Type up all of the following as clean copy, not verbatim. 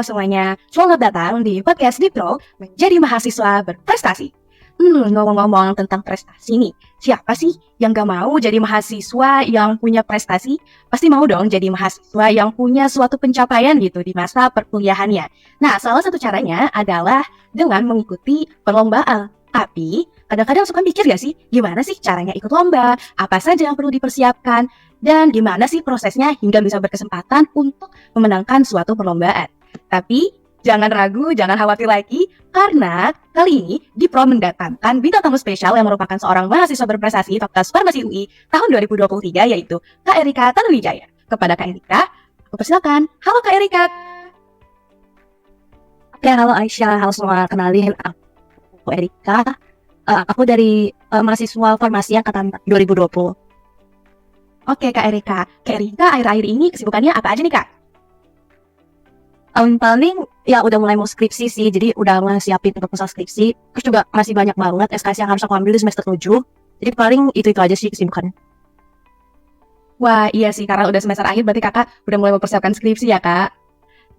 Halo semuanya, selamat datang di podcast Dipro Menjadi Mahasiswa Berprestasi. Ngomong-ngomong tentang prestasi nih, siapa sih yang gak mau jadi mahasiswa yang punya prestasi? Pasti mau dong jadi mahasiswa yang punya suatu pencapaian gitu di masa perkuliahannya. Nah, salah satu caranya adalah dengan mengikuti perlombaan. Tapi, kadang-kadang suka mikir gak sih, gimana sih caranya ikut lomba? Apa saja yang perlu dipersiapkan? Dan gimana sih prosesnya hingga bisa berkesempatan untuk memenangkan suatu perlombaan? Tapi jangan ragu, jangan khawatir lagi, karena kali ini Dipro mendatangkan bintang tamu spesial yang merupakan seorang mahasiswa berprestasi Fakultas Farmasi UI tahun 2023, yaitu Kak Erika Tanuwijaya. Kepada Kak Erika, aku persilakan. Halo Kak Erika. Oke, halo Aisyah, halo semua, kenalin aku Erika. Aku dari mahasiswa farmasi angkatan 2020. Oke Kak Erika, akhir-akhir ini kesibukannya apa aja nih Kak? Paling ya udah mulai mau skripsi sih, jadi udah siapin proposal skripsi. Terus juga masih banyak banget SKS yang harus aku ambil di semester 7. Jadi paling itu aja sih kesibukannya. Wah iya sih, karena udah semester akhir berarti kakak udah mulai mempersiapkan skripsi ya Kak.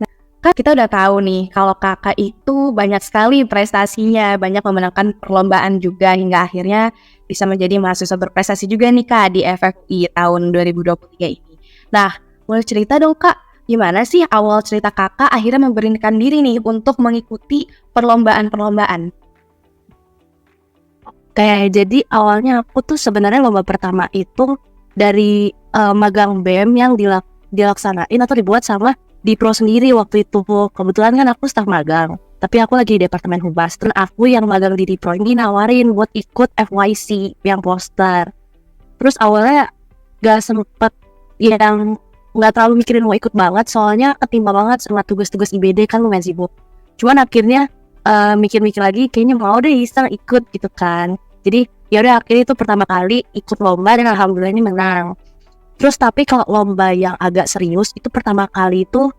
Nah, Kak kita udah tahu nih kalau kakak itu banyak sekali prestasinya, banyak memenangkan perlombaan juga hingga akhirnya bisa menjadi mahasiswa berprestasi juga nih Kak di FFI tahun 2023 ini. Nah, boleh cerita dong Kak, gimana sih awal cerita kakak akhirnya memberanikan diri nih untuk mengikuti perlombaan-perlombaan? Kayak jadi awalnya aku tuh sebenarnya lomba pertama itu dari magang BEM yang dilaksanain atau dibuat sama Dipro sendiri waktu itu. Kebetulan kan aku staf magang, tapi aku lagi di Departemen Humas. Dan aku yang magang di Dipro ini nawarin buat ikut FYC yang poster. Terus awalnya gak sempet yang nggak terlalu mikirin mau ikut banget, soalnya ketimpa banget sama tugas-tugas IBD kan lumayan sibuk. Cuman akhirnya mikir-mikir lagi, kayaknya mau deh iseng ikut gitu kan. Jadi yaudah akhirnya itu pertama kali ikut lomba dan alhamdulillah ini menang. Terus tapi kalau lomba yang agak serius itu pertama kali itu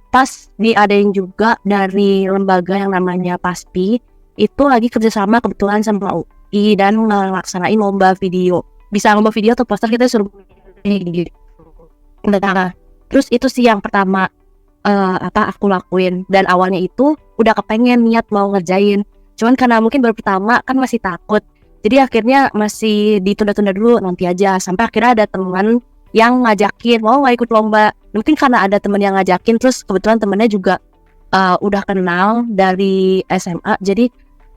pas diadain juga dari lembaga yang namanya PASPI. Itu lagi kerjasama kebetulan sama UI dan ngelaksanain lomba video. Bisa lomba video atau poster, kita suruh gitu. Nah, terus itu sih yang pertama aku lakuin, dan awalnya itu udah kepengen niat mau ngerjain, cuman karena mungkin baru pertama kan masih takut, jadi akhirnya masih ditunda-tunda dulu, nanti aja, sampai akhirnya ada teman yang ngajakin mau nggak ikut lomba. Mungkin karena ada teman yang ngajakin, terus kebetulan temennya juga udah kenal dari SMA, jadi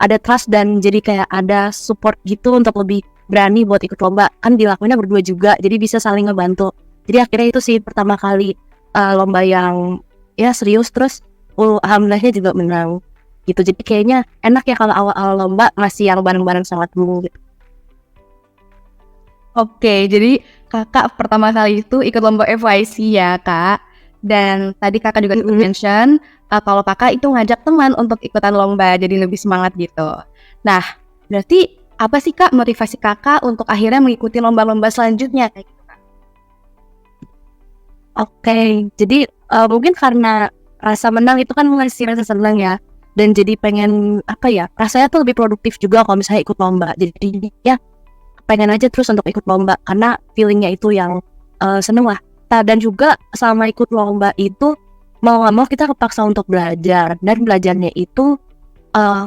ada trust dan jadi kayak ada support gitu untuk lebih berani buat ikut lomba. Kan dilakuinnya berdua juga, jadi bisa saling ngebantu. Jadi akhirnya itu sih pertama kali lomba yang ya serius, terus alhamdulillahnya juga menang gitu. Jadi kayaknya enak ya kalau awal-awal lomba masih yang bareng-bareng sama temen gitu. Oke, jadi kakak pertama kali itu ikut lomba FYC ya Kak. Dan tadi kakak juga mention kalau kakak itu ngajak teman untuk ikutan lomba, jadi lebih semangat gitu. Nah, berarti apa sih Kak motivasi kakak untuk akhirnya mengikuti lomba-lomba selanjutnya? Oke, jadi mungkin karena rasa menang itu kan ngasih rasa senang ya, dan jadi pengen rasanya tuh lebih produktif juga kalau misalnya ikut lomba. Jadi ya pengen aja terus untuk ikut lomba karena feelingnya itu yang seneng lah. Dan juga selama ikut lomba itu mau nggak mau kita kepaksa untuk belajar, dan belajarnya itu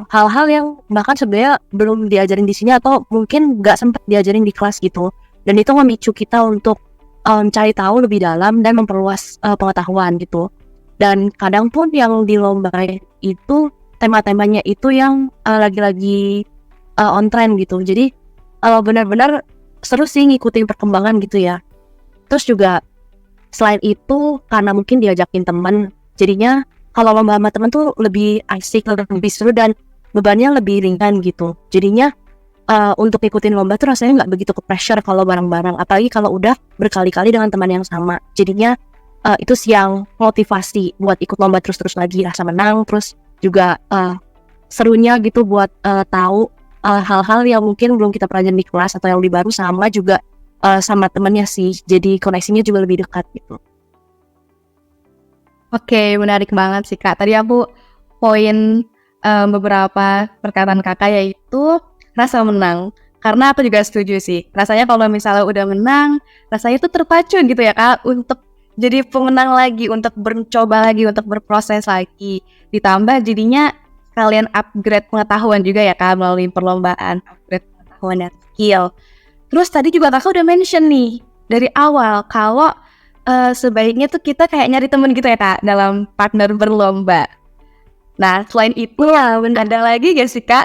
hal-hal yang bahkan sebenarnya belum diajarin di sini atau mungkin nggak sempat diajarin di kelas gitu. Dan itu memicu kita untuk cari tahu lebih dalam dan memperluas pengetahuan gitu. Dan kadang pun yang di lomba itu tema-temanya itu yang lagi-lagi on trend gitu. Jadi benar-benar seru sih ngikutin perkembangan gitu ya. Terus juga selain itu karena mungkin diajakin teman, jadinya kalau lomba sama teman tuh lebih asik, lebih seru, dan bebannya lebih ringan gitu. Jadinya untuk ikutin lomba tuh rasanya nggak begitu ke pressure kalau bareng-bareng, apalagi kalau udah berkali-kali dengan teman yang sama. Jadinya itu sih yang motivasi buat ikut lomba terus-terus lagi, rasa menang, terus juga serunya gitu buat tahu hal-hal yang mungkin belum kita pelajarin di kelas atau yang lebih baru, sama juga sama temennya sih, jadi koneksinya juga lebih dekat gitu. Oke, menarik banget sih Kak. Tadi aku poin beberapa perkataan kakak yaitu rasa menang. Karena aku juga setuju sih. Rasanya kalau misalnya udah menang, rasanya tuh terpacu gitu ya Kak untuk jadi pemenang lagi, untuk mencoba lagi, untuk berproses lagi. Ditambah jadinya kalian upgrade pengetahuan juga ya Kak, melalui perlombaan, upgrade pengetahuan dan skill. Terus tadi juga Kakak udah mention nih dari awal kalau sebaiknya tuh kita kayak nyari temen gitu ya Kak dalam partner berlomba. Nah selain itu ada lagi gak sih Kak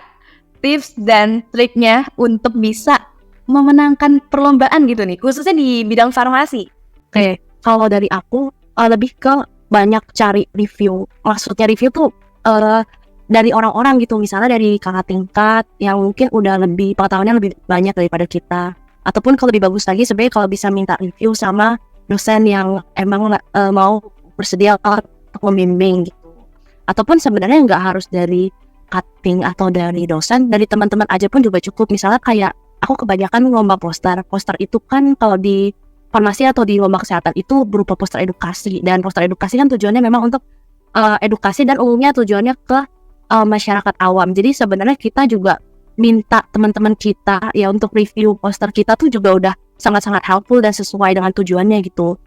tips dan triknya untuk bisa memenangkan perlombaan gitu nih, khususnya di bidang farmasi? Oke, kalau dari aku lebih ke banyak cari review. Maksudnya review tuh dari orang-orang gitu, misalnya dari kakak tingkat yang mungkin udah lebih pengetahuannya lebih banyak daripada kita. Ataupun kalau lebih bagus lagi sebenarnya kalau bisa minta review sama dosen yang emang mau bersedia untuk membimbing gitu. Ataupun sebenarnya nggak harus dari cutting atau dari dosen, dari teman-teman aja pun juga cukup. Misalnya kayak aku kebanyakan lomba poster itu kan kalau di farmasi atau di lomba kesehatan itu berupa poster edukasi, dan poster edukasi kan tujuannya memang untuk edukasi dan umumnya tujuannya ke masyarakat awam. Jadi sebenarnya kita juga minta teman-teman kita ya untuk review poster kita tuh juga udah sangat-sangat helpful dan sesuai dengan tujuannya gitu.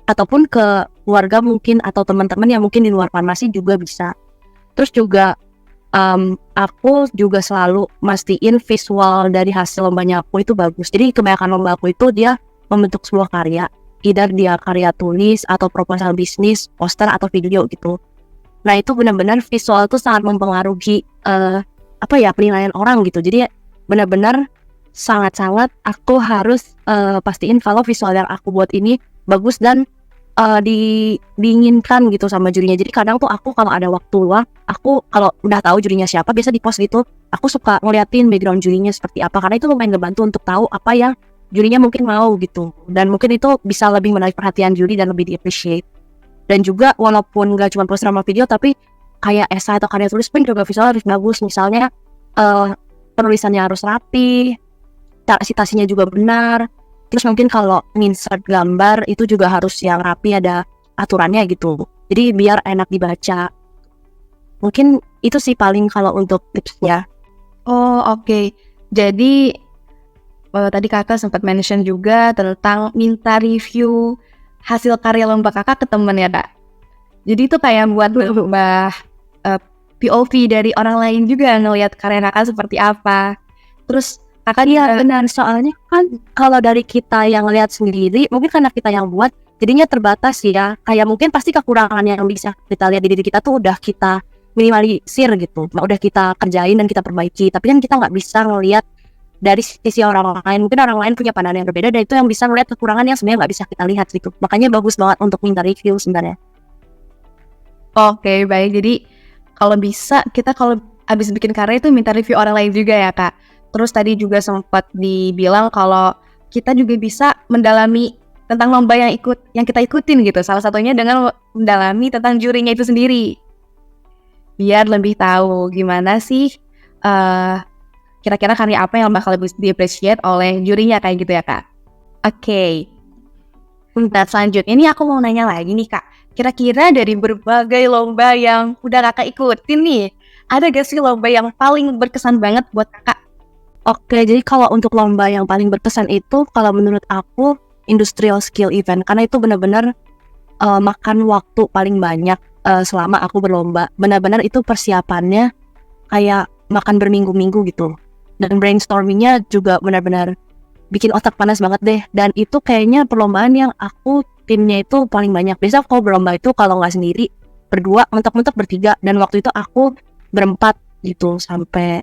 Ataupun ke keluarga mungkin atau teman-teman yang mungkin di luar farmasi juga bisa. Terus juga aku juga selalu mastiin visual dari hasil lombanya aku itu bagus. Jadi kebanyakan lomba aku itu dia membentuk sebuah karya, either dia karya tulis atau proposal bisnis, poster atau video gitu. Nah itu benar-benar visual tuh sangat mempengaruhi penilaian orang gitu. Jadi benar-benar sangat-sangat aku harus pastiin kalau visual yang aku buat ini bagus dan diinginkan gitu sama jurinya. Jadi kadang tuh aku kalau ada waktu luang, aku kalau udah tahu jurinya siapa, biasa di post gitu, aku suka ngeliatin background jurinya seperti apa, karena itu lumayan ngebantu untuk tahu apa yang jurinya mungkin mau gitu. Dan mungkin itu bisa lebih menarik perhatian juri dan lebih di-appreciate. Dan juga walaupun gak cuma poster sama video, tapi kayak esai atau karya tulis pun juga visual harus bagus. Misalnya penulisannya harus rapi, citasinya juga benar. Terus mungkin kalau insert gambar itu juga harus yang rapi, ada aturannya gitu. Jadi biar enak dibaca. Mungkin itu sih paling kalau untuk tipsnya. Oh oke. Jadi tadi kakak sempat mention juga tentang minta review hasil karya lomba kakak ke temen ya Kak. Jadi itu kayak buat berubah POV dari orang lain juga, ngelihat karya kakak seperti apa. Terus kakak Iya benar, soalnya kan kalau dari kita yang lihat sendiri, mungkin karena kita yang buat, jadinya terbatas ya. Kayak mungkin pasti kekurangan yang bisa kita lihat di diri kita tuh udah kita minimalisir gitu, udah kita kerjain dan kita perbaiki. Tapi kan kita nggak bisa ngelihat dari sisi orang lain. Mungkin orang lain punya pandangan yang berbeda, dan itu yang bisa ngelihat kekurangan yang sebenarnya nggak bisa kita lihat gitu. Makanya bagus banget untuk minta review sebenarnya. Oke, baik. Jadi kalau bisa kita kalau habis bikin karya itu minta review orang lain juga ya Kak. Terus tadi juga sempat dibilang kalau kita juga bisa mendalami tentang lomba yang kita ikutin gitu. Salah satunya dengan mendalami tentang jurinya itu sendiri. Biar lebih tahu gimana sih kira-kira karya apa yang bakal lebih di-appreciate oleh jurinya kayak gitu ya Kak. Oke. Nah selanjutnya ini aku mau nanya lagi nih Kak. Kira-kira dari berbagai lomba yang udah Kakak ikutin nih, ada gak sih lomba yang paling berkesan banget buat Kakak? Oke, jadi kalau untuk lomba yang paling berkesan itu, kalau menurut aku industrial skill event, karena itu benar-benar makan waktu paling banyak selama aku berlomba. Benar-benar itu persiapannya kayak makan berminggu-minggu gitu. Dan brainstormingnya juga benar-benar bikin otak panas banget deh. Dan itu kayaknya perlombaan yang aku timnya itu paling banyak. Biasa kalau berlomba itu kalau nggak sendiri, berdua, mentok-mentok bertiga. Dan waktu itu aku berempat gitu sampai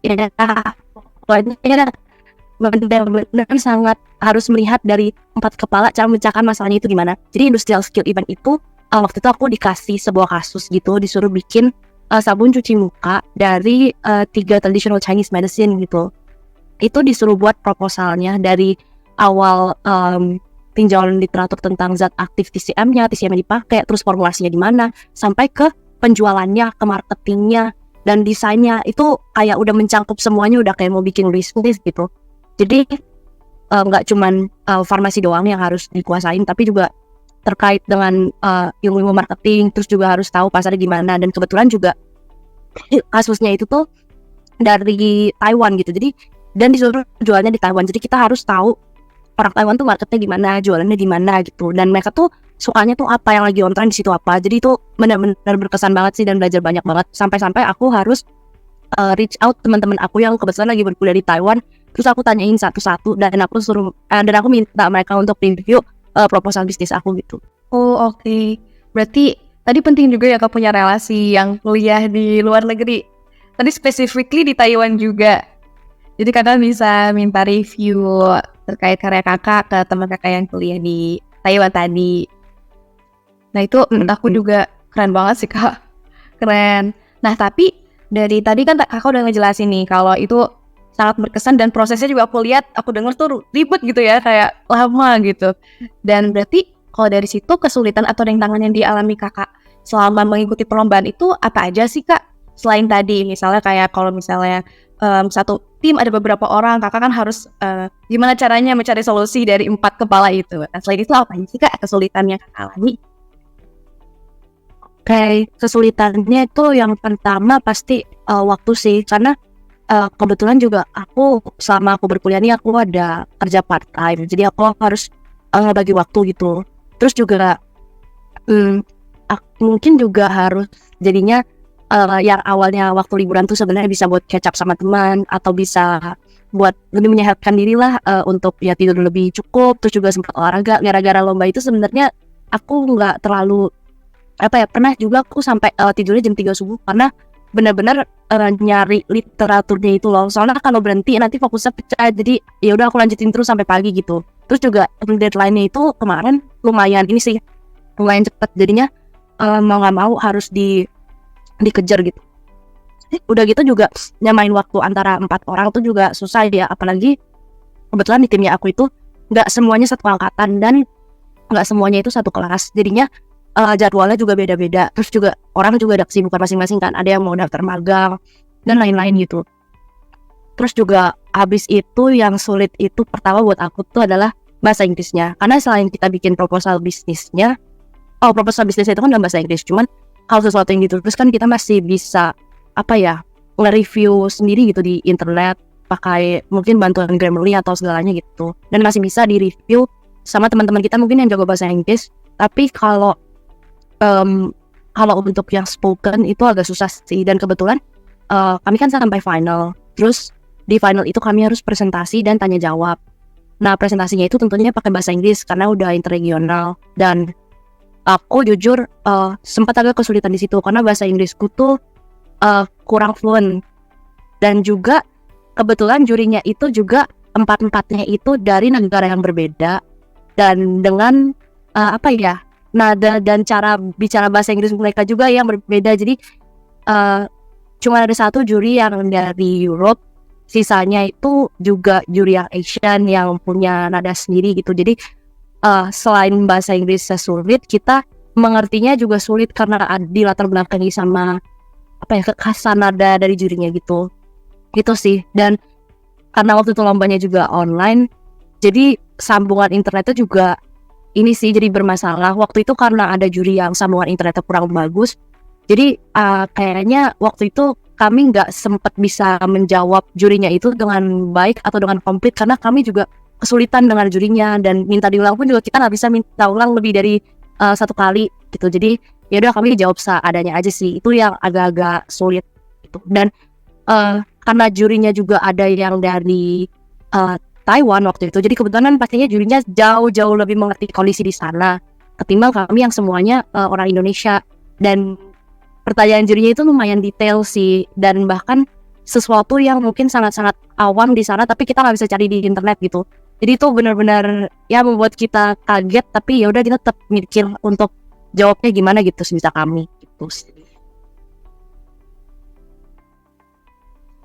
ya pokoknya benar-benar sangat harus melihat dari 4 kepala cara memecahkan masalahnya itu gimana. Jadi industrial skill event itu waktu itu aku dikasih sebuah kasus gitu, disuruh bikin sabun cuci muka dari 3 traditional Chinese medicine gitu. Itu disuruh buat proposalnya dari awal tinjauan literatur tentang zat aktif TCM-nya dipakai, terus formulasinya di mana, sampai ke penjualannya, ke marketingnya, dan desainnya. Itu kayak udah mencangkup semuanya, udah kayak mau bikin bisnis gitu. Jadi nggak cuman farmasi doang yang harus dikuasain, tapi juga terkait dengan ilmu marketing, terus juga harus tahu pasarnya gimana. Dan kebetulan juga kasusnya itu tuh dari Taiwan gitu, jadi dan disuruh jualnya di Taiwan. Jadi kita harus tahu orang Taiwan tuh marketnya gimana, jualannya di mana gitu. Dan mereka tuh sukanya tuh apa, yang lagi on trend di situ apa. Jadi itu benar-benar berkesan banget sih dan belajar banyak banget. Sampai-sampai aku harus reach out teman-teman aku yang kebetulan lagi berkuliah di Taiwan. Terus aku tanyain satu-satu dan aku minta mereka untuk review proposal bisnis aku gitu. Oh, oke. Berarti tadi penting juga ya Kak punya relasi yang kuliah di luar negeri. Tadi specifically di Taiwan juga. Jadi Kakak bisa minta review terkait karya Kakak ke teman Kakak yang kuliah di Taiwan tadi. Nah itu menurut aku juga keren banget sih Kak. Keren. Nah tapi dari tadi kan Kakak udah ngejelasin nih kalau itu sangat berkesan dan prosesnya juga aku lihat, aku dengar tuh ribet gitu ya, kayak lama gitu. Dan berarti kalau dari situ kesulitan atau rintangan yang dialami Kakak selama mengikuti perlombaan itu apa aja sih Kak? Selain tadi misalnya kayak kalau misalnya satu tim ada beberapa orang, Kakak kan harus gimana caranya mencari solusi dari 4 kepala itu. Nah selain itu apa sih Kak kesulitan yang Kakak alami? Kayak kesulitannya itu yang pertama pasti waktu sih, karena kebetulan juga aku selama aku berkuliah nih aku ada kerja part time, jadi aku harus ngebagi waktu gitu. Terus juga mungkin juga harus jadinya yang awalnya waktu liburan tuh sebenarnya bisa buat catch up sama teman atau bisa buat lebih menyehatkan diri lah, untuk ya tidur lebih cukup. Terus juga sempat olahraga. Gara-gara lomba itu sebenarnya aku nggak terlalu pernah juga aku sampai tidurnya jam 3 subuh karena benar-benar nyari literaturnya itu loh. Soalnya kalau berhenti nanti fokusnya pecah. Jadi ya udah aku lanjutin terus sampai pagi gitu. Terus juga deadline-nya itu kemarin lumayan cepet. Jadinya mau nggak mau harus dikejar gitu. Udah gitu juga nyamain waktu antara 4 orang tuh juga susah ya. Apalagi kebetulan di timnya aku itu nggak semuanya satu angkatan dan nggak semuanya itu satu kelas. Jadinya jadwalnya juga beda-beda. Terus juga orang juga ada kesibukan masing-masing kan. Ada yang mau daftar magang dan lain-lain gitu. Terus juga habis itu yang sulit itu pertama buat aku tuh adalah bahasa Inggrisnya. Karena selain kita bikin proposal bisnisnya itu kan dalam bahasa Inggris. Cuman kalau sesuatu yang ditulis kan kita masih bisa nge-review sendiri gitu di internet pakai mungkin bantuan Grammarly atau segalanya gitu. Dan masih bisa di-review sama teman-teman kita mungkin yang jago bahasa Inggris. Tapi kalau untuk yang spoken itu agak susah sih. Dan kebetulan kami kan sampai final. Terus di final itu kami harus presentasi dan tanya jawab. Nah presentasinya itu tentunya pakai bahasa Inggris karena udah interregional. Dan aku jujur sempat agak kesulitan di situ karena bahasa Inggrisku tuh kurang fluent. Dan juga kebetulan jurinya itu juga 4-4-nya itu dari negara yang berbeda dan dengan nada dan cara bicara bahasa Inggris mereka juga yang berbeda. Jadi cuma ada satu juri yang dari Europe, sisanya itu juga juri yang Asian yang punya nada sendiri gitu. Jadi selain bahasa Inggrisnya sulit, kita mengertinya juga sulit karena dilatar belakangi sama kekhasan nada dari jurinya gitu sih. Dan karena waktu itu lombanya juga online, jadi sambungan internetnya juga ini sih jadi bermasalah. Waktu itu karena ada juri yang sambungan internetnya kurang bagus, jadi kayaknya waktu itu kami nggak sempat bisa menjawab jurinya itu dengan baik atau dengan komplit karena kami juga kesulitan dengan jurinya, dan minta diulang pun juga kita nggak bisa minta ulang lebih dari 1 kali gitu. Jadi ya udah kami jawab seadanya aja sih. Itu yang agak-agak sulit gitu. Dan karena jurinya juga ada yang dari Taiwan waktu itu, jadi kebetulan pastinya jurinya jauh-jauh lebih mengerti kondisi di sana ketimbang kami yang semuanya orang Indonesia. Dan pertanyaan jurinya itu lumayan detail sih, dan bahkan sesuatu yang mungkin sangat-sangat awam di sana tapi kita nggak bisa cari di internet gitu. Jadi itu benar-benar ya membuat kita kaget, tapi ya udah kita tetap mikir untuk jawabnya gimana gitu sebisa kami gitu sih.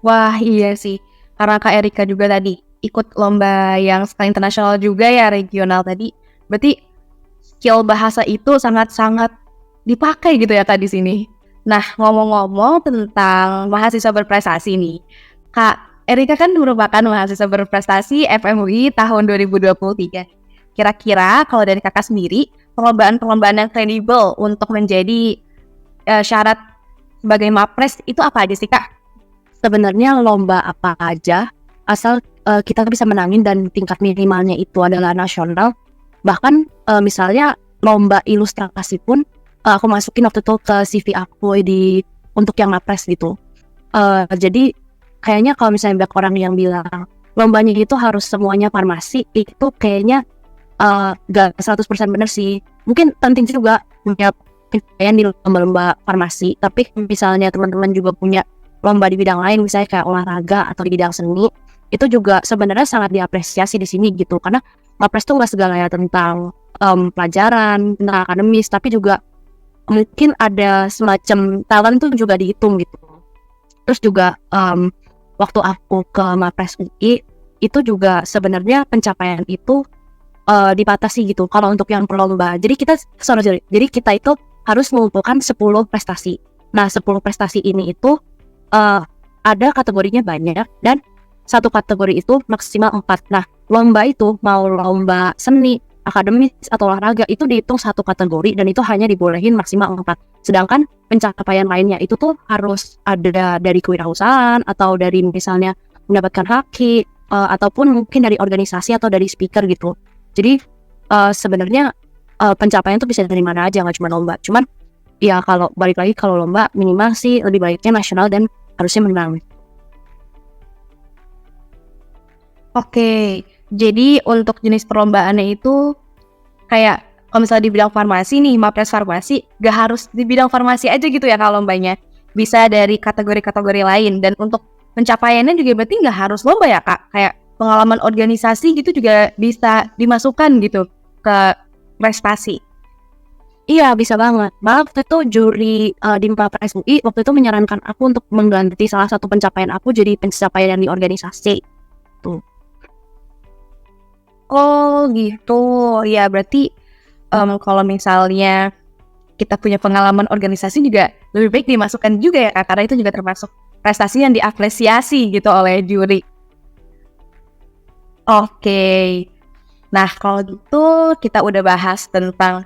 Wah iya sih, karena Kak Erika juga tadi ikut lomba yang skala internasional juga ya, regional tadi. Berarti skill bahasa itu sangat-sangat dipakai gitu ya Kak di sini. Nah ngomong-ngomong tentang mahasiswa berprestasi nih, Kak Erika kan merupakan mahasiswa berprestasi FMUI tahun 2023. Kira-kira kalau dari Kakak sendiri, perlombaan-perlombaan yang kredibel untuk menjadi syarat sebagai Mapres itu apa aja sih Kak? Sebenarnya lomba apa aja asal kita bisa menangin dan tingkat minimalnya itu adalah nasional. Bahkan misalnya lomba ilustrasi pun aku masukin waktu itu ke CV aku untuk yang Mapres gitu. Jadi kayaknya kalau misalnya banyak orang yang bilang lombanya itu harus semuanya farmasi, itu kayaknya gak 100% bener sih. Mungkin penting juga punya pencapaian di lomba-lomba farmasi, tapi misalnya teman-teman juga punya lomba di bidang lain, misalnya kayak olahraga atau di bidang seni, itu juga sebenarnya sangat diapresiasi di sini gitu. Karena Mapres tuh gak segalanya tentang pelajaran, tentang akademis, tapi juga mungkin ada semacam talent tuh juga dihitung gitu. Terus juga waktu aku ke Mapres UI itu juga sebenarnya pencapaian itu dibatasi gitu kalau untuk yang perlomba. Jadi kita itu harus mengumpulkan 10 prestasi. Nah, 10 prestasi ini itu ada kategorinya banyak dan satu kategori itu maksimal 4. Nah, lomba itu mau lomba seni, akademis atau olahraga itu dihitung satu kategori dan itu hanya dibolehin maksimal 4. Sedangkan pencapaian lainnya itu tuh harus ada dari kewirausahaan atau dari misalnya mendapatkan haki ataupun mungkin dari organisasi atau dari speaker gitu. Jadi sebenarnya pencapaian itu bisa dari mana aja, nggak cuma lomba. Cuman ya kalau balik lagi kalau lomba minimal sih lebih baiknya nasional dan harusnya menang. Oke, jadi untuk jenis perlombaannya itu kayak kalau misalnya di bidang farmasi nih, Mapres farmasi, gak harus di bidang farmasi aja gitu ya kalau lombanya. Bisa dari kategori-kategori lain. Dan untuk pencapaiannya juga berarti gak harus lomba ya Kak? Kayak pengalaman organisasi gitu juga bisa dimasukkan gitu ke prestasi. Iya bisa banget. Malah waktu itu juri di Mapres UI waktu itu menyarankan aku untuk mengganti salah satu pencapaian aku jadi pencapaian di organisasi. Tuh. Oh gitu, ya berarti kalau misalnya kita punya pengalaman organisasi juga lebih baik dimasukkan juga ya Kak, karena itu juga termasuk prestasi yang diapresiasi gitu oleh juri. Oke, nah kalau gitu kita udah bahas tentang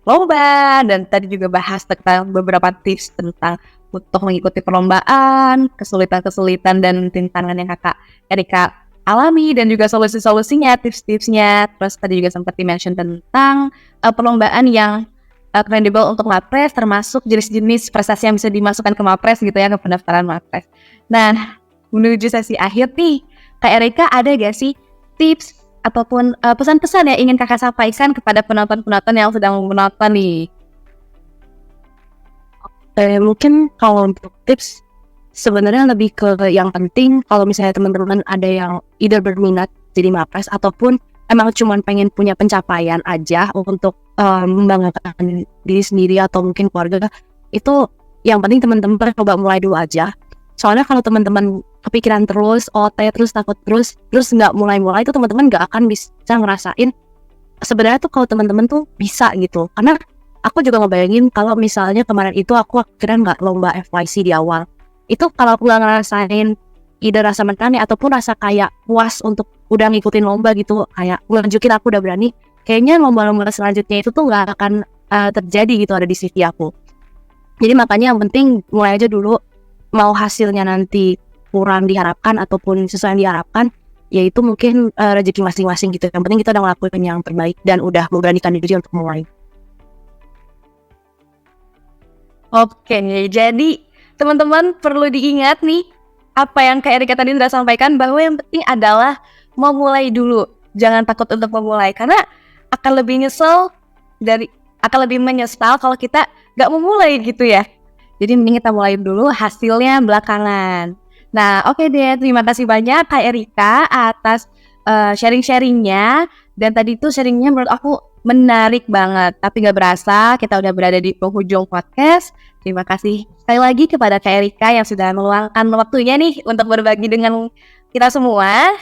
lomba dan tadi juga bahas tentang beberapa tips tentang untuk mengikuti perlombaan, kesulitan-kesulitan dan tantangan yang Kakak Erika alami dan juga solusi-solusinya, tips-tipsnya. Terus tadi juga sempat di-mention tentang perlombaan yang kredibel untuk Mapres, termasuk jenis-jenis prestasi yang bisa dimasukkan ke Mapres gitu ya, ke pendaftaran Mapres. Nah, menuju sesi akhir nih, Kak Erika ada gak sih tips ataupun pesan-pesan yang ingin Kakak sampaikan kepada penonton-penonton yang sedang menonton nih? Mungkin kalau untuk tips sebenarnya lebih ke yang penting kalau misalnya teman-teman ada yang either berminat jadi Mapres ataupun emang cuma pengen punya pencapaian aja untuk membanggakan diri sendiri atau mungkin keluarga, itu yang penting teman-teman coba mulai dulu aja. Soalnya kalau teman-teman kepikiran terus, terus takut terus nggak mulai-mulai, itu teman-teman nggak akan bisa ngerasain sebenarnya tuh kalau teman-teman tuh bisa gitu. Karena aku juga ngebayangin kalau misalnya kemarin itu aku akhirnya nggak lomba FYC di awal, itu kalau aku nggak ngerasain ide rasa menang ataupun rasa kayak puas untuk udah ngikutin lomba gitu, kayak nunjukin aku udah berani, kayaknya lomba-lomba selanjutnya itu tuh nggak akan terjadi gitu ada di CV aku. Jadi makanya yang penting mulai aja dulu, mau hasilnya nanti kurang diharapkan ataupun sesuai yang diharapkan, yaitu mungkin rezeki masing-masing gitu. Yang penting kita udah ngelakuin yang terbaik dan udah memberanikan diri untuk mulai. Oke, jadi teman-teman perlu diingat nih apa yang Kak Erika tadi sudah sampaikan, bahwa yang penting adalah memulai dulu. Jangan takut untuk memulai karena akan lebih menyesal kalau kita gak memulai gitu ya. Jadi mending kita mulai dulu, hasilnya belakangan. Nah, oke deh, terima kasih banyak Kak Erika atas sharing-sharingnya. Dan tadi tuh sharingnya menurut aku menarik banget. Tapi gak berasa kita udah berada di penghujung podcast. Terima kasih sekali lagi kepada Kak Erika yang sudah meluangkan waktunya nih untuk berbagi dengan kita semua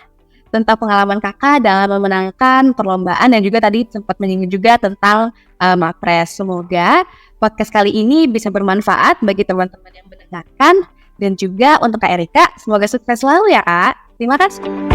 tentang pengalaman kakak dalam memenangkan perlombaan dan juga tadi sempat menyinggung juga tentang Mapres. Semoga podcast kali ini bisa bermanfaat bagi teman-teman yang mendengarkan dan juga untuk Kak Erika. Semoga sukses selalu ya Kak. Terima kasih.